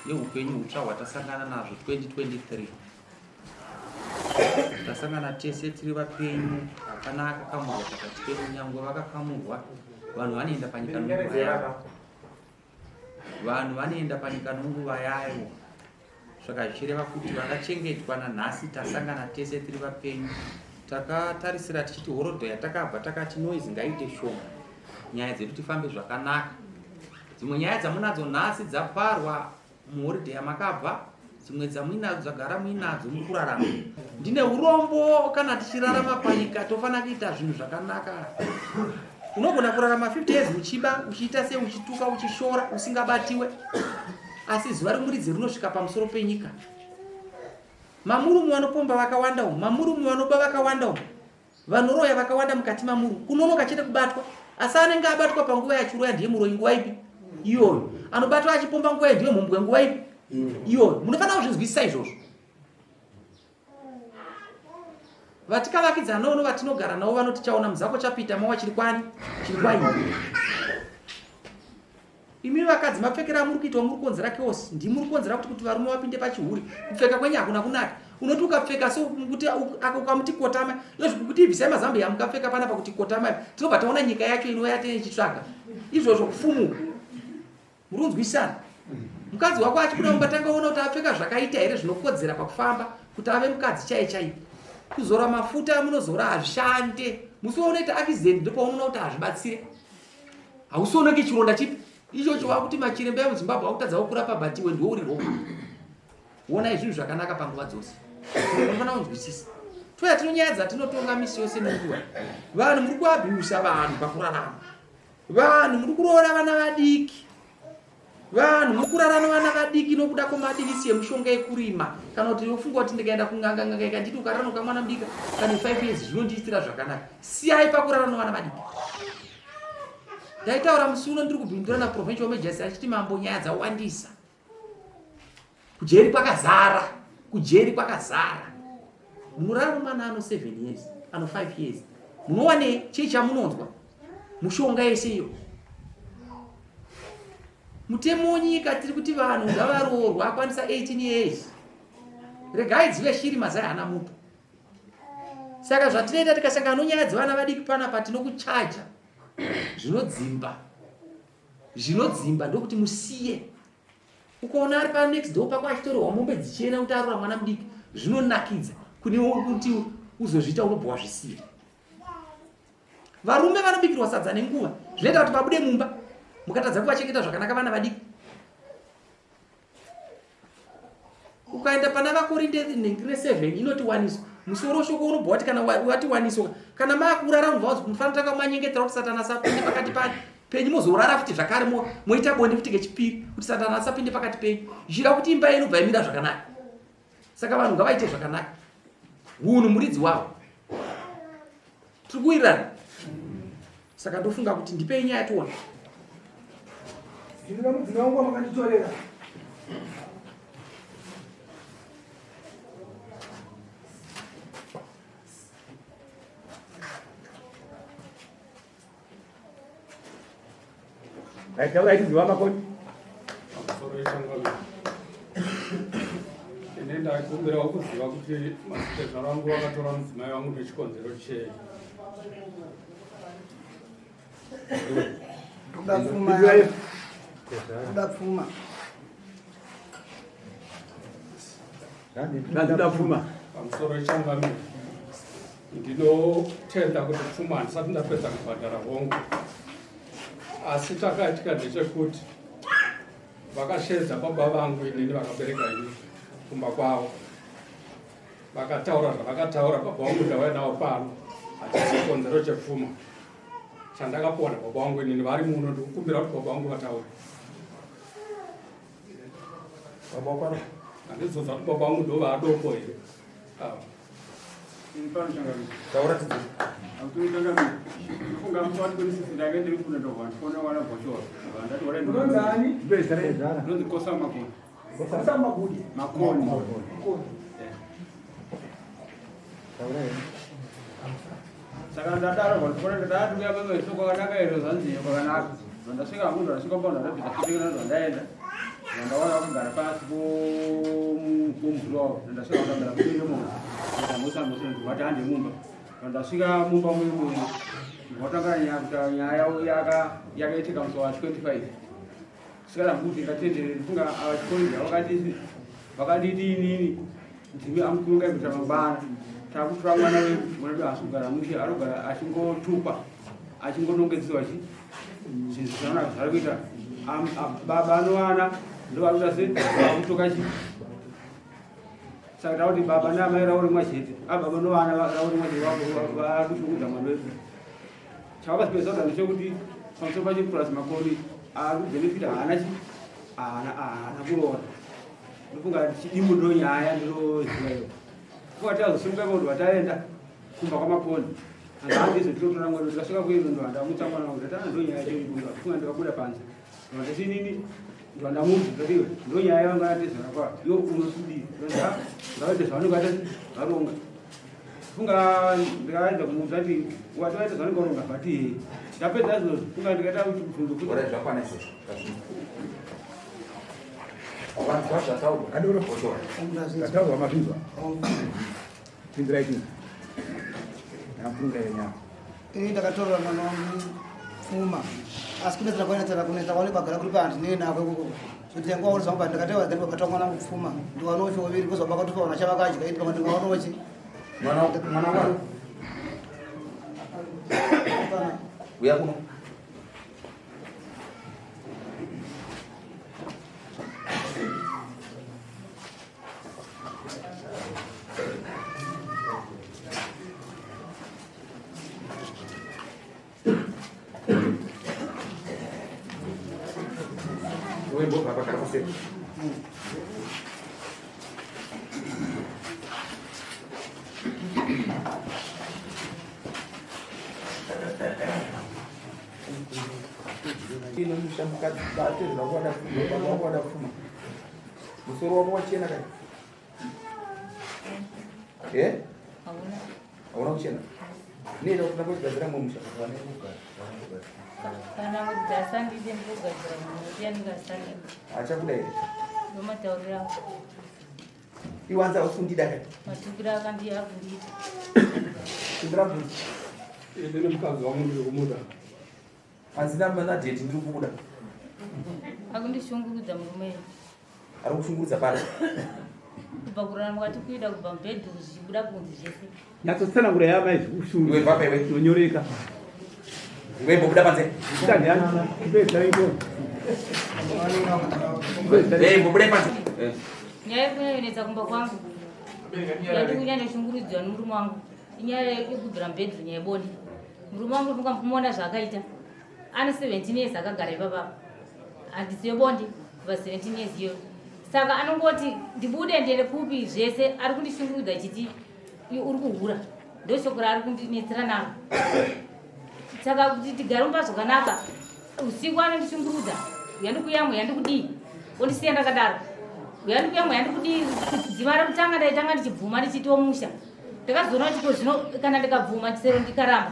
Yeupenyu hutsva hwatasangana nazvo 2023 tasangana tese tiri vapenyu hakanaka kamurwa pakati pedu. Nyangwe vakakamurwa, vanhu vanoenda panyika nenguva yavo, vanhu vanoenda panyika nenguva yayo. Saka zvichireva kuti vakachengetwa nanhasi tasangana tese tiri vapenyu. Takatarisira tichiti horodho yatakabva takati noise ngaite shoma, nyaya dzedu tifambe zvakanaka. Dzimwe nyaya dzamunadzo nhasi dzaparwa muhoridhe yamakabva, dzimwe dzamuinadzo dzagara muinadzo mukurarama. Ndine urombo kana tichirarama panyika tofanira kuita zvinhu zvakanaka. Unogona kurarama 50 years uchiba, uchiita sei, uchituka, uchishora, usingabatiwe, asi zuva remuridzi rinosvika pamusoro penyika. Mamurumu vanopomba vakawanda umu, mamurumu vanoba vakawanda umu, vanoroya vakawanda mukati mamuru. Kunonoka chete kubatwa, asi anenge abatwa panguva yachiroya ndiye muroyi nguva ipi? Iyoyo. Anobatwa achipomba nguva ndiye mhombwe nguva ipi? Iyoyo. Munofanira kuzvinzwisisa izvozvo. Vatikavakidzana uno vatinogara navo vanoti chaona muzako chapita mawa chiri kwani? Chiri kwaini. Imi vakadzi mapfekera muri kuita muri konzera chaos, ndimuri konzera kuti varume vapinde pachihuri. Kupfeka kwenyu hakuna kunaka. Unoti ukapfeka so kuti akamuti kotama, yozvo kuti ibvisai mazambiya mukapfeka panapa kuti kotama. Tinobva taona nyika yacho inouya ichitsvaga. Izvozvo kufumuka. Murunzwisana. Mukadzi wako achikuda mubatanga ona kuti apfeka zvakaita here zvinokodzera pakufamba kuti ave mukadzi chaiye. Kuzora mafuta munozora hazvishande. Musiwonoita accident ndipo unoona kuti hazvibatsire. Hausioneki chironda chipi? Icho wakuti machiremba emuZimbabwe akutadza kurapa batiwe ndiwo uri roho. Wona izvinhu zvakanaka panguva dzose. Unofanira kunzwisisa. Toya tinonyaya dzatinotonga misi yose nenguva. Vanhu muri kuabhiusa vanhu pakurarama. Vanhu muri kuroora vana vadiki. Vanhu muri kurarama vana vadiki nokuda kwemadivisi emushonga yekurima. Kana kuti unofunga kuti ndikaenda kunganga ikanditi ukararama mwana mudika kana 5 years zvinondiitira zvakanaka. Siyai pakurarama vana vadiki. Ndaitaura musi uno ndiri kubhindura na provincial majors achiti mambo nyaya dzawandisa. Kujeri kwakazara, kujeri kwakazara. Murarama mwana ano 7 years, ano 5 years. Munowane chii chamunonzwa? Mushonga yese iyo. Mutemo nyika tiri kuti vanhu ngavaroorwa akwanisa 18 years. Regai dzive shiri mazai hana mutu. Saka zvatinoita tikasangana nonyaya dzevana vadiki panapa tinokuchaja. Zvinodzimba ndokuti musiye. Ukaona ari pa next door pako achitorwa mombe dzichena kuti arora mwana mudiki, zvinonakidza kune kuti uzozviita unobva wazvisiya. Varume vanobikirwa sadza nenguva, zvinoita kuti pabude mumba mukatadza kuvachengeta zvakanaka vana vadiki. Ukaenda pana vakorinde 7 inoti waniswa. Musoro shoko unobva wati kana wati waniswa. Kana makurara unobva mufanira takamwanyengetera kuti Satani asapinde pakati penyu mozorara futi zvakare moita bonde futi kechipiri kuti Satani asapinde pakati penyu. Zhira kuti imba yenu bva imira zvakanaka. Saka vanhu ngavaite zvakanaka. uno muridzi wavo tiri kuwirirana. Saka ndofunga kuti ndipei nyaya tione. Ndinoda mudzimai wangu wamakanditolera. Aitaura ichiziva makoni. Ndaikumbira kuziva kuti mazita rangu wakatora mudzimai wangu nechikonzero chei. Ndapfuma. Pamusoro changamire ndinotenda kuti pfuma handisati ndapedza kubhadhara hongu, asi chakaitika ndechekuti vakashedza baba vangu inini vakabereka ini kumba kwavo, vakataura zvavakataura. Baba vangu ndavainawo pano hachisi chikonzero chepfuma chandakapona baba vangu inini vari muno. Ndikukumbira kuti baba vangu vataure. Baba wako handizodza kuti baba vangu ndo vaadoko here. taura tidzi. Saka ndadaro vanofana ndatuya kwemweso kwakanaka iro zanziyo kwakanaka. Ndasvika munhu asvika pano ndaita kutekera ndaenda. Ndawana kugara pasi pomumvuri wavo. Ndasvika kugara kuende munhu. Ndamusa ndibata hande mumba. Ndasvika mumba mwemunhu. Ndakatanga nyaya yakaitika musi wa 25. Sikara kuti ngatenderere funga avachikondi vakaditi inini. Ndimi amukunga kuita mabana. Takutora mwana wedu asugara mushi arogara achingotupa achingonongedziwa zvinhu zvinoona zvari kuita baba anowana ndo varikuita sevakutoka chi. Saka takuti baba naamai raurimwa chete ababa novana raurimwa chete varikushungudza mwana wedu. Chavakazipedza kudana chekuti pamusoro pachipurasi makoni ari kubhenefita haana kuroora. Ndofunga chidimbu ndo nyaya ndinozivayo. Kwatazosunga munhu wataenda kumba kwamaponi andaandizo tinotora mwana tikasvika kuino ndo andamutsa mwana wangu ndati ndo nyaya chekudunga funga ndikabuda panze ndati nini ndo andamuti ndatiwe ndo nyaya yangu anatezana kwa yo unosudi ndaite zvavanenge ata varonga funga ndikaenda kumuudza ati wataita zvavanenge varonga bati ndapedza izvozvo funga ndikaita kuti bvunzo kuti Zvakwana izvozvo. Vanhu vazvataurwa Adoro. zvataurwa mapinzwa. Pinzira ichi. Nafunga yenyama. Ini ndakatorwa mwana wangu pfuma. Asi kunetsera kwainetsera kunetsa kwaone pagara kuri panti nenako ikoko. Kuti yangu wauri zvangu ndakatewa gari pakatora mwana wangu pfuma. Ndiwanocho waviri kozwa pakatufa wana chavakadya iti pamwe ndingawanochi. mwana wako uya kuno. Wimbo apa kata pasir? Ini mshamka bate na wada fuma. Musoro wako wachena kai? Hauna kuchena? Nini unapogadzira mumusha kana muka? Kana mudasandi ndimugadzira mudiya ndingasandi. Acha kudai. Nomataurira. Iwanza ufundida kai? Matukira akandiya kundita. Kundira kuti Ndine mukadzi wangu ndiri kumuda. azina mana date ndiri kubuda. Akundishungurudza murume. Ari kushungurudza pari. Kubva kurarama kwati kuida kubva mubhedhu zvichibuda kunzi zvese. Nyatsotsana yama izvushungu. Iwe papa iwe Nonyoreka. Iwe bobuda panze. Ndandana kupedza iko. Bobuda panze. Nyaya yekunyanyonetsa kumba kwangu. Yandi kunyanyashungurudzwa nomurume wangu. Inyaya yekubvira mubhedhu nyaya yebondi. Murume wangu ndingamuona zvaakaita. Ane 17 years akagara ipapa. Handisiyo bondi kubva 17 years iyo. Saka anongoti ndibude ndiende kupi zvese ari kundishungurudza achiti uri kuhura ndoshoko raari kundinetsera naro saka kuti tigare mumbatso zvakanaka usiku anondishungurudza yandikuyamwe yandikudii ondisiya ndakadaro yandikuyamwe yandikudii dziva rekutanga ndaitanga ndichibvuma ndichitiwo musha ndakazoona kuti ko zvino kana ndikabvuma chisero ndikaramba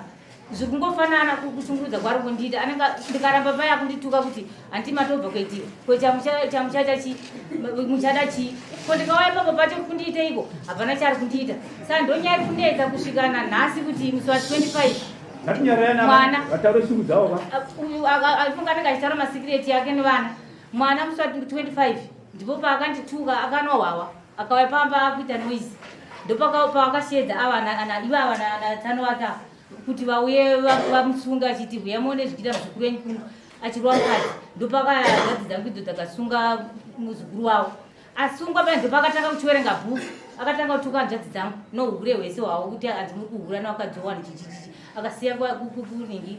zviri kungofanana kushungurudza kwari kundiita ndikaramba paya kundituka kuti handi matobva kuitika ko chamuchada chii ko ndikauya papo pacho kundiita iko hapana chari kundiita saka ndonyari kundiedza kusvikana nhasi kuti musi wa 25 mwana uyu afunga anenge achitaura masikireti yake nevana mwana musi wa 25 ndipo paakandituka akanohwawa akauya pamba akuita noise ndopavakashedza ivo ava natano wake kuti vauye vamusunga achiti huyamone zvichiita muzukuru wenyu kuno achirwa mukadzi ndopakadzadzi dzangu idzo dzakasunga muzukuru wavo asungwa paya ndopakatanga kuchiverenga bhuku akatanga kutuka hanzvadzi dzangu nohure hwese hwavo kuti hanzi muri kuhura nawakadzi wani chichichichi akasiya kuningi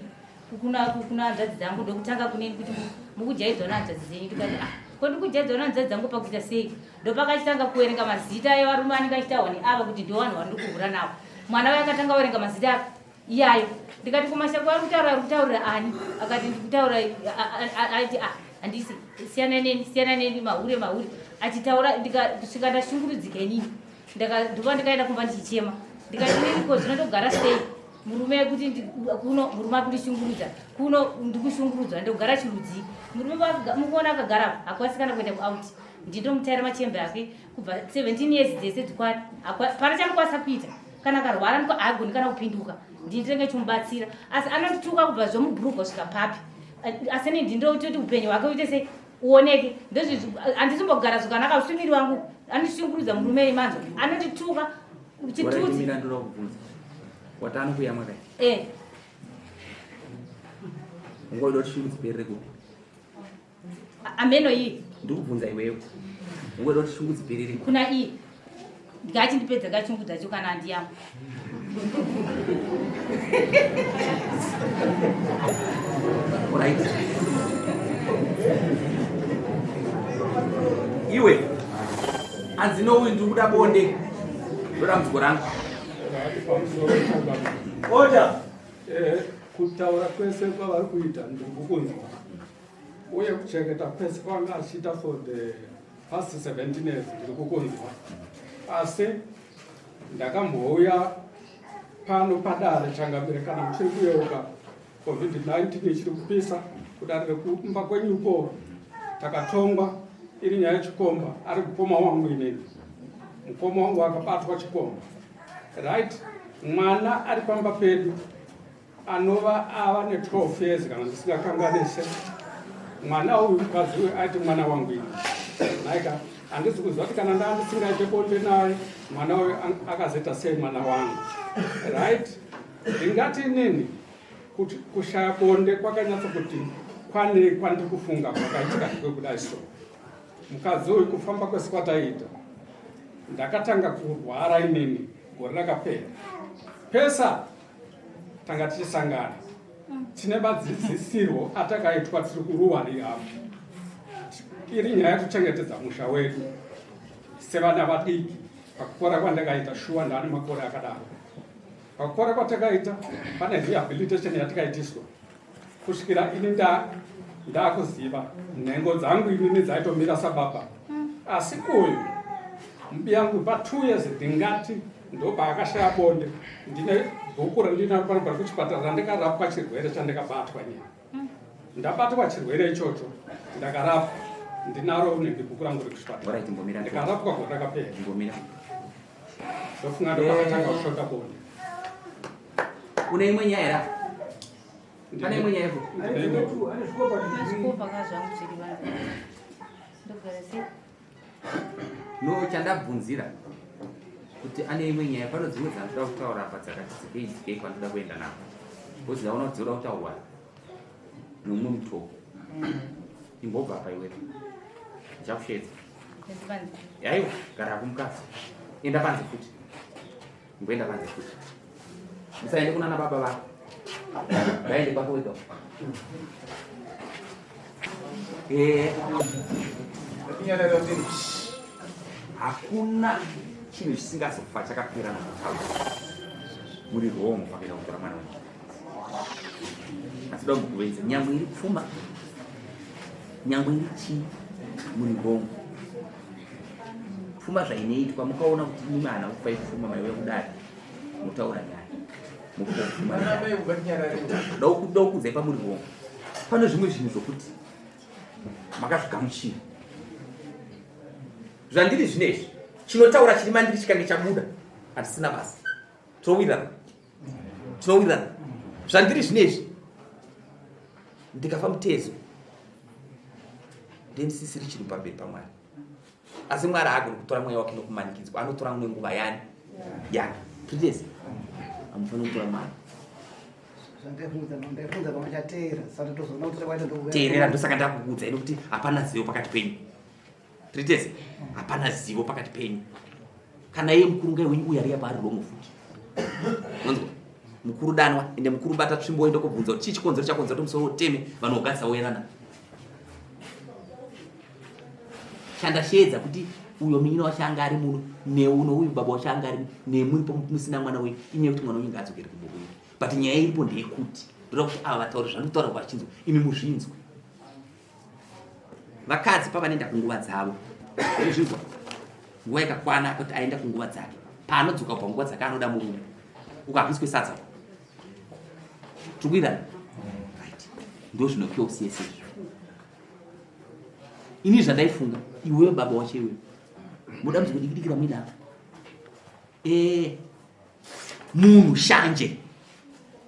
kuna hanzvadzi dzangu ndokutanga kuneni kuti mukujaidzwa nahanzvadzi dzenyu tikati kondikujaidzwa nahanzvadzi dzangu pakuita sei ndopakachitanga kuverenga mazita evarume anenge achitaurwa neava kuti ndo vanhu vari kuhura navo mwana waye akatanga kuverenga mazita ake iyayo ndikati kumashako ari kutaurira ani akati ndikutaura aiti handisi siyana neni mahure achitaura ndikasvika ndashungurudzika inini ndopa ndikaenda kumba ndichichema ndikati niko zvinondogara sei murume kuti kuno murume ari kundishungurudza kuno ndikushungurudzwa ndogara chirudzi murume mukuona akagara hakwasikana kuenda kuauti ndindomutaira machembe ake kubva 17 years dzese dzikwani pana chanokwanisa kuita kana akarwara agoni kana kupinduka ndindirenge chimubatsira asi anondituka kubva zvomubhurugu kusvika papi asi ini ndindototi upenyu hwake uite sei uoneke ndozvizvi handisimbogara zvakanaka usumiri wangu andishungurudza murume imanzo anondituka chitudzi watano kuyamwa kai ungoida kuti shungu dziperere kupi ameno iyi ndikubvunza iweyo ungoida kuti shungu dziperere kuna iyi ngachindipedza kachungu dzacho kana handiyamwa right iwe anzinouyu ndiri kuda bonde ndoda muziko rangu oda kutaura kwese kwavari kuita ndiri kukunzwa uye kuchengeta kwese kwanga achiita for the past 17 years ndiri kukunzwa asi ndakambouya pano padare changamire kana muchiri kuyeuka covid-19 ichiri kupisa kudarire kumba kwenyuko takatongwa iri nyaya yechikomba ari mukoma wangu inini mukoma wangu akabatwa chikomba right mwana ari pamba pedu anova ava ne12 years kana ndisingakanganise mwana uyu mukadzi uyu aiti mwana wangu ini naika handisi kuziva kuti kana ndandisingaite bonde naye mwana uyu akazoita sei mwana wangu right ndingati inini kuti kushaya bonde kwakanyatsa kuti kwane kwandiri kufunga kwakaitika kwekudai so mukadzi uyu kufamba kwese kwataita ndakatanga kurwara inini gore rakapera pesa tanga tichisangana tine madzidzisirwo atakaitwa tiri kuruwari apo iri nyaya yekuchengetedza musha wedu sevana vadiki pakukora kwandakaita shuwa ndane makore akadaro pakukora kwatakaita pane rehabilitation yatikaitiswa kusvikira ini ndakuziva nhengo dzangu inini dzaitomira sababa asi uyu mubi yangu pa2 years ndingati ndopaakashaya bonde ndine bhuku randinapano pari kuchipatara randikarapwa chirwere chandikabatwa nyaya ndabatwa chirwere ichocho ndakarapwa ndinaro unenge bhuku rangu rekuchipatara ndikarapwa gore rakapera ndofunga ndopakatanga kushota bonde une imwe nyaya era pane imwe nyaya ipo no chandabvunzira kuti ane imwe nyaya pano dzimwe dzanoda kutaura apa dzakati dzikei kwanoda kuenda napo bcause ndaona kuti dzinoda kutaurwa nomumwe mutoko imbobva apa iwepo ndichakushedza yaiwa gara kumukadzi enda panze futi imboenda panze futi musaende kunana baba vako vaende kwako wega hakuna chinhu chisingazofa chakapera nomutaura muri wrong pakaita kutora mwana wenyu. Asi toda kukuvedza nyangwe iri pfuma nyangwe iri chii muri wrong. Pfuma zvainoitwa mukaona kuti mumana kupai pfuma maiwe kudari mutaura nyaya daukudzai pamuri wrong. Pane zvimwe zvinhu zvokuti makazvigamuchira zvandiri zvinezvi chinotaura chiri mandiri chikange chabuda hatisina basa tinowirirana zvandiri zvinezvi ndikafa mutezo ndendisisiri chiri pamberi paMwari. Asi Mwari haagoni kutora mweya wake nokumanikidzwa, anotora nenguva yani yake. Titezi amufaniri kutora Mwari. Teerera ndosaka ndakuudza nokuti hapana zivo pakati penyu. Titezi hapana zivo pakati penyu. Kana iye mukuru ngai uya riya paari wrong futi. Mwanzo mukuru danwa ende mukuru bata tsvimbo ende kubvunza kuti chii chikonzero chakonzera kuti musoro uteme vanhu vogadzisa woerana. Chandashedza kuti uyo munyina wacho anga ari muno neuno uyu baba wacho anga ari nemuripo musina mwana wenyu inyaya kuti mwana wenyu ngadzokere kumbokwenu. But nyaya iripo ndeyekuti ndoda kuti ava vatauri zvandotaura vachinzwa imi muzvinzwe. Vakadzi pavanoenda kunguva dzavo zvinzwa nguva yakakwana kuti aenda kunguva dzake paanodzoka kubva nguva dzake anoda murume ukapiswe sadza tukwirana ndo zvinokyosiyesa izvo. Ini zvandaifunga iwewe baba wacho iwewe muda muzokudikidikira muidava munhu shanje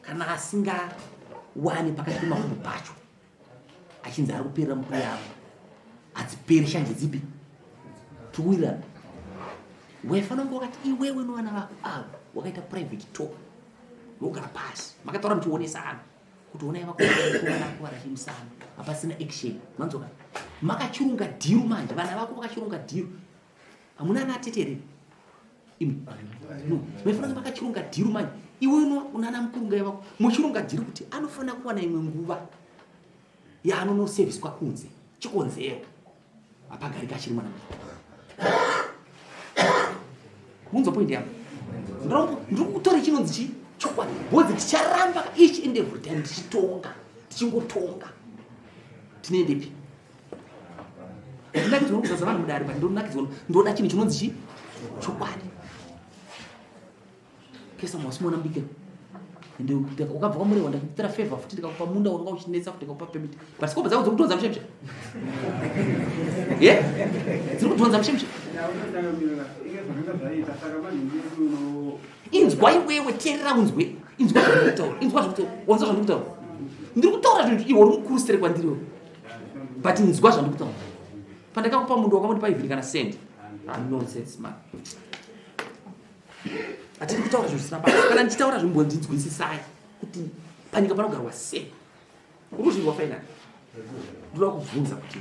kana asingawani pakati pemakumbo pacho achinzi ari kuperera mukuru yavo hadziperi shanje dzipi tukuwirirana. Waifanira kunge wakati iwewe novana vako avo wakaita private talk wogara pasi makataura muchionesana kuti onai vakoanako varachimusana hapasina action. Manzoka makachirunga dhiru manje vana vako vakachirunga dhiru hamuna anatetereri imi no maifanira kunge makachirunga dhiru manje iwe unana mukuru ngai vako muchirunga dhiru kuti anofanira kuwana imwe nguva yaanonoserviswa kunze chikonzero hapagarika achiri mwana munzo point yangu ndiri kutora chinonzi chii chokwadi bhodzi ticharamba each and every time tichingotonga tinoendepi ndinakidzwa nokuzaza vanhu mudare but ndonakidzwa ndoda chinhu chinonzi chii chokwadi kesa mwasimona mbikiro ende ukabva kwamurewa ndakuitira favor futi ndikakupa munda unonga uchinetsa futi ndikakupa permit but sikopa dzako dzekutonza mshemshe dziri kutonza mshemshe inzwa iwewe teerera unzwe inzwa zvandikutaura wanza zvandikutaura ndiri kutaura zvinhu iwe uri mukuru sere kwandiriwo but inzwa zvandikutaura pandakakupa mundu wakamuti paivhiri kana sendi nonsense man hatiri kutaura zvinhu zvisina basa kana ndichitaura zvimbondinzwisisai kuti panyika panogarwa sei uruzvinwa fainali ndoda kubvunza kuti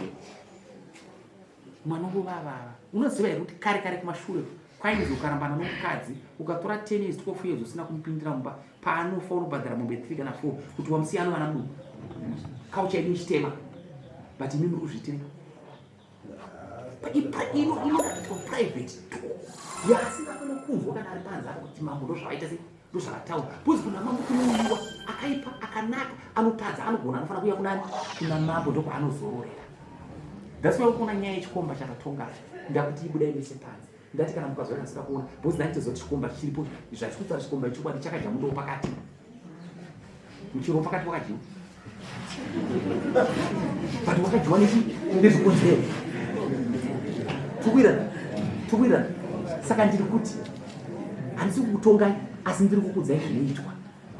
mwana wovavava unoziva here kuti kare kare kumashure kwainzi ukarambana nomukadzi ukatora 10 years 12 years usina kumupindira mumba paanofa unobhadhara mombe 3 kana 4 kuti wamusiyano vana munhu kauchaidi chitema but imi muri kuzvitema private yaasingakona kunzwa kana ari panze apa kuti mambo ndozvavaita sei ndozvakataura bcause kuna mambo kunouyiwa akaipa akanaka anotadza anogona anofanira kuuya kunani kuna mambo ndokwaanozororera. That's why ukona nyaya yechikomba chakatongacho ndakuti ibudai mese panze ndati kana mukazwa nasikakuona bcause ndaitozoti chikomba chiripo zvachikuita chikomba chokwadi chakadya mundo pakati muchiro pakati wakadyiwa but wakadyiwa nezvikonzero tukwirana saka ndiri kuti handisi kukutongai asi ndiri kukudzai zvinoitwa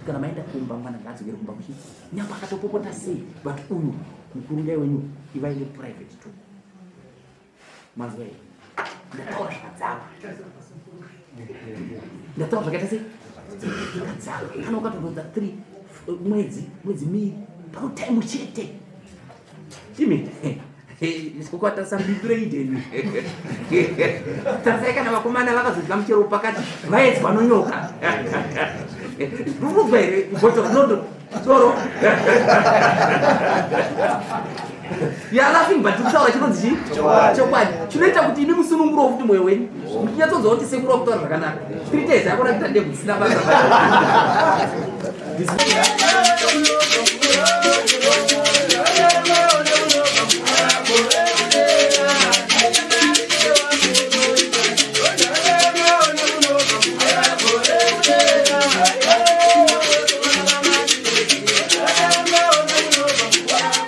kana maenda kumba mwana ngadzokere kumba kuchi nyamba akatopopota sei but uyu mukuru ngai wenyu ivaine private too mazwa here ndataura zvakadzama ndataura zvakaita sei zvakadzama kana ukatondodza 3 mwedzi miviri pano time chete imi kukwatasa mbibreideni tasai kana vakomana vakazodya muchero pakati vaedzwa nonyoka rurubva here goto nondo soro Ya laughing but kutaura chinonzi chokwadi chinoita kuti imi musununguro wokuti mwoyo wenyu muchinyatsoziva kuti sekuru wakutaura zvakanaka tiri yako rakita ndegu zvisina basa